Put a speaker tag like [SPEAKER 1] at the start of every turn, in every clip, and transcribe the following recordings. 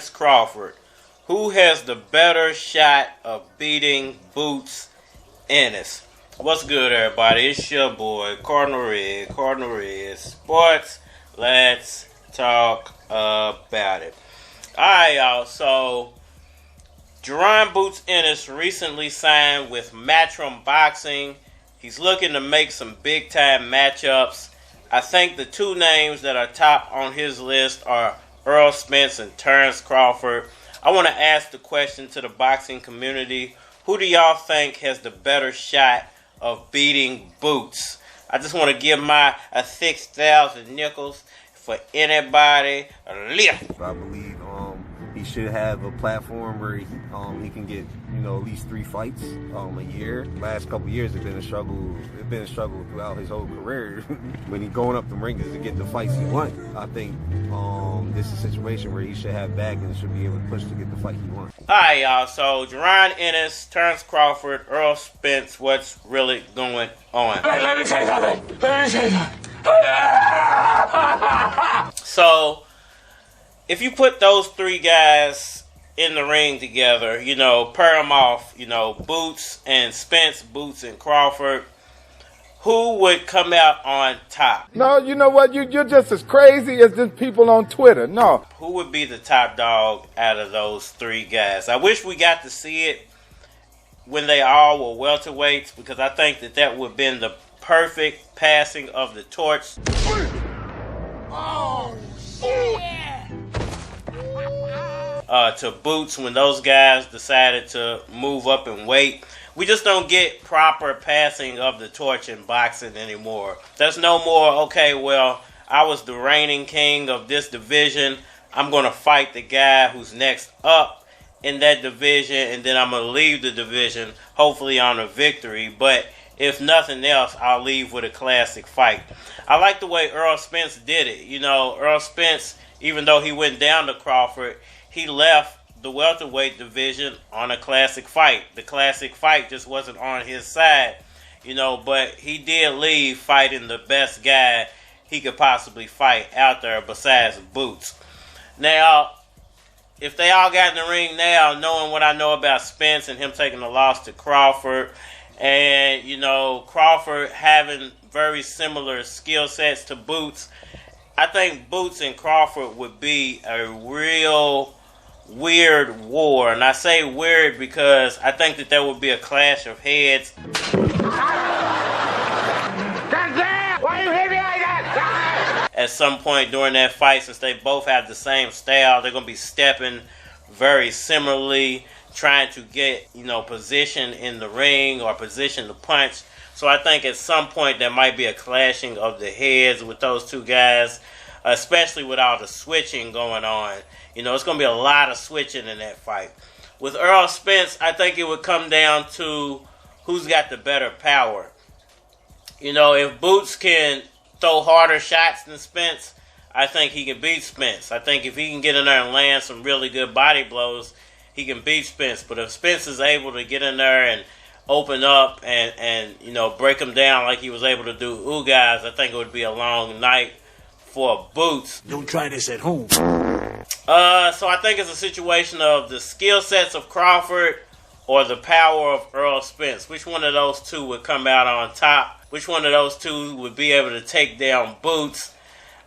[SPEAKER 1] Terence Crawford. Who has the better shot of beating Boots Ennis? What's good, everybody? It's your boy, Cardinal Red Sports. Let's talk about it. Alright, y'all. So, Jaron Boots Ennis recently signed with Matchroom Boxing. He's looking to make some big-time matchups. I think the two names that are top on his list are Errol Spence and Terence Crawford. I want to ask the question to the boxing community. Who do y'all think has the better shot of beating Boots? I just want to give my 6,000 nickels for anybody lift.
[SPEAKER 2] I believe he should have a platform where he can get, at least 3 fights a year. Last couple years have been a struggle. It's been a struggle throughout his whole career. When he's going up the ring to get the fights he wants, I think this is a situation where he should have back and should be able to push to get the fight he wants.
[SPEAKER 1] All right, y'all. So Jaron Ennis, Terence Crawford, Errol Spence. What's really going on?
[SPEAKER 3] Let me say something.
[SPEAKER 1] So, if you put those 3 guys in the ring together, pair them off, Boots and Spence, Boots and Crawford, who would come out on top?
[SPEAKER 4] No, you know what? You're just as crazy as the people on Twitter. No.
[SPEAKER 1] Who would be the top dog out of those 3 guys? I wish we got to see it when they all were welterweights, because I think that would have been the perfect passing of the torch.
[SPEAKER 3] Oh, shit!
[SPEAKER 1] To Boots when those guys decided to move up in weight. We just don't get proper passing of the torch in boxing anymore. There's no more, okay, well, I was the reigning king of this division. I'm going to fight the guy who's next up in that division, and then I'm going to leave the division, hopefully on a victory. But if nothing else, I'll leave with a classic fight. I like the way Errol Spence did it. Errol Spence, even though he went down to Crawford, he left the welterweight division on a classic fight. The classic fight just wasn't on his side, but he did leave fighting the best guy he could possibly fight out there besides Boots. Now, if they all got in the ring now, knowing what I know about Spence and him taking the loss to Crawford, and, Crawford having very similar skill sets to Boots, I think Boots and Crawford would be a real weird war. And I say weird because I think that there would be a clash of heads.
[SPEAKER 3] Why you hit me like that?
[SPEAKER 1] At some point during that fight, since they both have the same style, they're going to be stepping very similarly, trying to get, position in the ring or position to punch. So I think at some point there might be a clashing of the heads with those 2 guys, especially with all the switching going on. It's going to be a lot of switching in that fight. With Errol Spence, I think it would come down to who's got the better power. If Boots can throw harder shots than Spence, I think he can beat Spence. I think if he can get in there and land some really good body blows, he can beat Spence. But if Spence is able to get in there and open up and break him down like he was able to do guys, I think it would be a long night for Boots.
[SPEAKER 3] Don't try this at home.
[SPEAKER 1] So I think it's a situation of the skill sets of Crawford or the power of Errol Spence. Which one of those 2 would come out on top? Which one of those 2 would be able to take down Boots?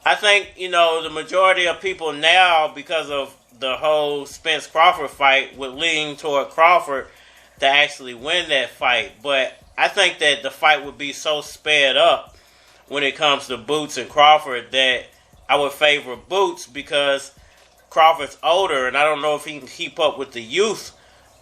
[SPEAKER 1] I think, the majority of people now, because of the whole Spence-Crawford fight, would lean toward Crawford to actually win that fight. But I think that the fight would be so sped up when it comes to Boots and Crawford that I would favor Boots, because Crawford's older, and I don't know if he can keep up with the youth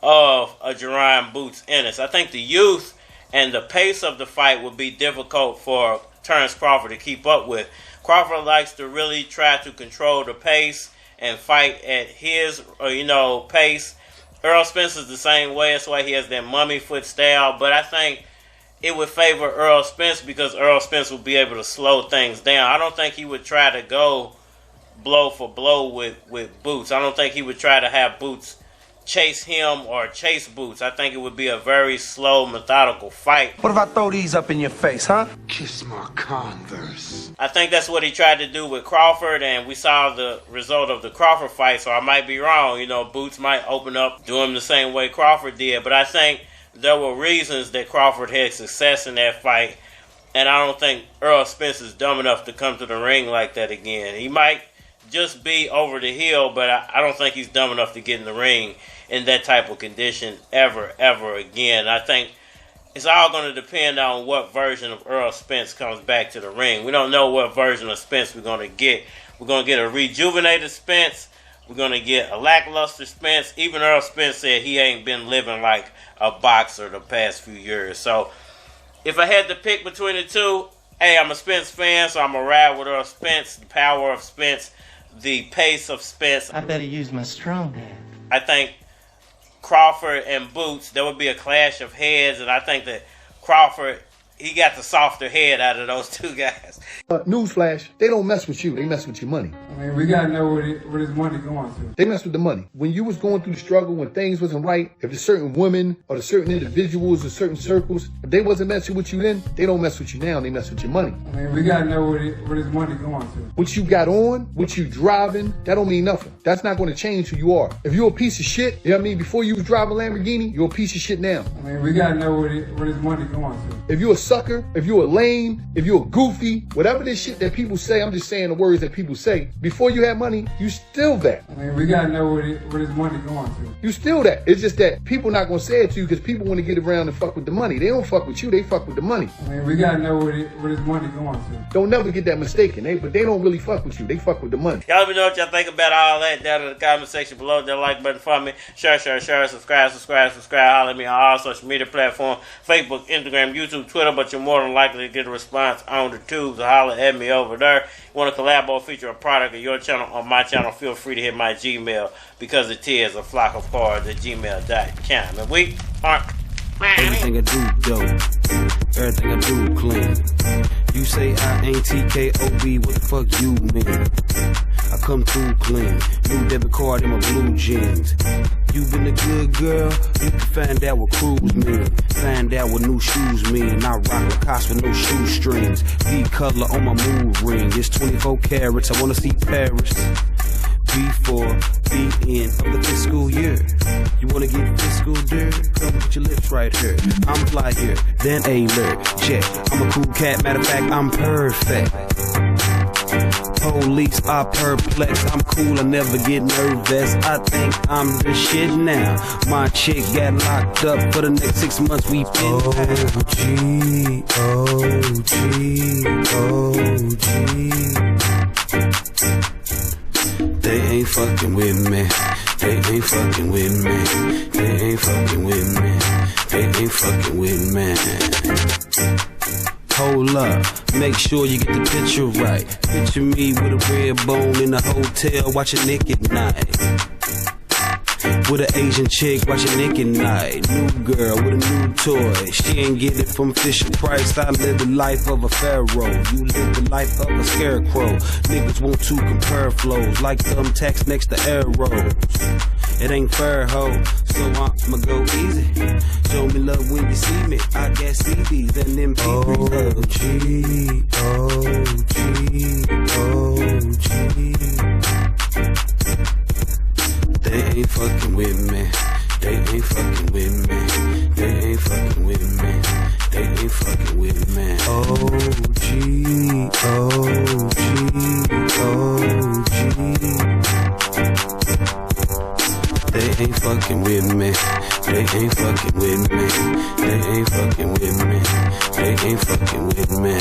[SPEAKER 1] of a Jaron Boots Ennis. I think the youth and the pace of the fight would be difficult for Terence Crawford to keep up with. Crawford likes to really try to control the pace and fight at his, pace. Errol Spence is the same way. That's why he has that mummy foot style. But I think it would favor Errol Spence because Errol Spence would be able to slow things down. I don't think he would try to go blow for blow with Boots. I don't think he would try to have Boots chase him or chase Boots. I think it would be a very slow, methodical fight.
[SPEAKER 5] What if I throw these up in your face, huh?
[SPEAKER 3] Kiss my Converse.
[SPEAKER 1] I think that's what he tried to do with Crawford, and we saw the result of the Crawford fight, so I might be wrong. You know, Boots might open up, do him the same way Crawford did, but I think there were reasons that Crawford had success in that fight, and I don't think Errol Spence is dumb enough to come to the ring like that again. He might just be over the hill, but I don't think he's dumb enough to get in the ring in that type of condition ever again. I think it's all going to depend on what version of Errol Spence comes back to the ring. We don't know what version of Spence we're going to get. We're going to get a rejuvenated Spence. We're going to get a lackluster Spence. Even Errol Spence said he ain't been living like a boxer the past few years. So if I had to pick between the two, hey, I'm a Spence fan, so I'm going to ride with Errol Spence, the power of Spence, the pace of Spence.
[SPEAKER 5] I better use my strong hand.
[SPEAKER 1] I think Crawford and Boots, there would be a clash of heads, and I think that Crawford, he got the softer head out of those two guys.
[SPEAKER 4] Newsflash, they don't mess with you. They mess with your money.
[SPEAKER 6] I mean, we got to know where this money going to.
[SPEAKER 4] They mess with the money. When you was going through the struggle, when things wasn't right, if there's certain women or the certain individuals or certain circles, if they wasn't messing with you then, they don't mess with you now. They mess with your money.
[SPEAKER 6] I mean, we got to know where this money going to.
[SPEAKER 4] What you got on, what you driving, that don't mean nothing. That's not going to change who you are. If you're a piece of shit, you know what I mean? Before you was driving a Lamborghini, you're a piece of shit now.
[SPEAKER 6] I mean, we got to know where this money going to.
[SPEAKER 4] If you're a sucker, if you're a lame, if you're a goofy, whatever this shit that people say, I'm just saying the words that people say. Before you had money, you still that.
[SPEAKER 6] I mean, we got to know where this money going to.
[SPEAKER 4] You still that. It's just that people not going to say it to you because people want to get around and fuck with the money. They don't fuck with you, they fuck with the money.
[SPEAKER 6] I mean, we got to know where this money going to.
[SPEAKER 4] Don't never get that mistaken, but they don't really fuck with you. They fuck with the money.
[SPEAKER 1] Y'all let me know what y'all think about all that down in the comment section below. That like button for me. Share, subscribe. Holler at me on all social media platforms. Facebook, Instagram, YouTube, Twitter. But you're more than likely to get a response on the tubes. So holler at me over there. You want to collab or feature a product of your channel on my channel, feel free to hit my Gmail because it is a flock of cards at gmail.com. And we aren't.
[SPEAKER 7] Everything I do dope. Everything I do clean. You say I ain't TKOB, what the fuck you mean? I come through clean. New debit card in my blue jeans. You been a good girl, you can find out what cruise mean. Find out what new shoes mean. I rock Lacoste with no shoestrings. V color on my move ring. It's 24 carats, I wanna see Paris. Before the end of the fiscal year. You wanna get fiscal dirt? Come put your lips right here. I'm fly here, then alert. Check, I'm a cool cat, matter of fact, I'm perfect. Police are perplexed, I'm cool, I never get nervous. I think I'm the shit now. My chick got locked up for the next 6 months, we been They ain't fucking with me. They ain't fucking with me. They ain't fucking with me. They ain't fucking with me. Hold up, make sure you get the picture right. Picture me with a red bone in a hotel watching Nick at night. With an Asian chick watching Nick at night. New girl with a new toy. She ain't get it from Fisher Price. I live the life of a pharaoh. You live the life of a scarecrow. Niggas want to compare flows like thumbtacks next to arrows. It ain't fair, ho, so I'ma go easy. Show me love when you see me. I got CDs and them MP3s. They ain't fucking with me. They ain't fucking with me. They ain't fucking with me. They ain't fucking with me. They ain't fucking with me. They ain't fucking with me. They ain't fucking with me. They ain't fucking with me.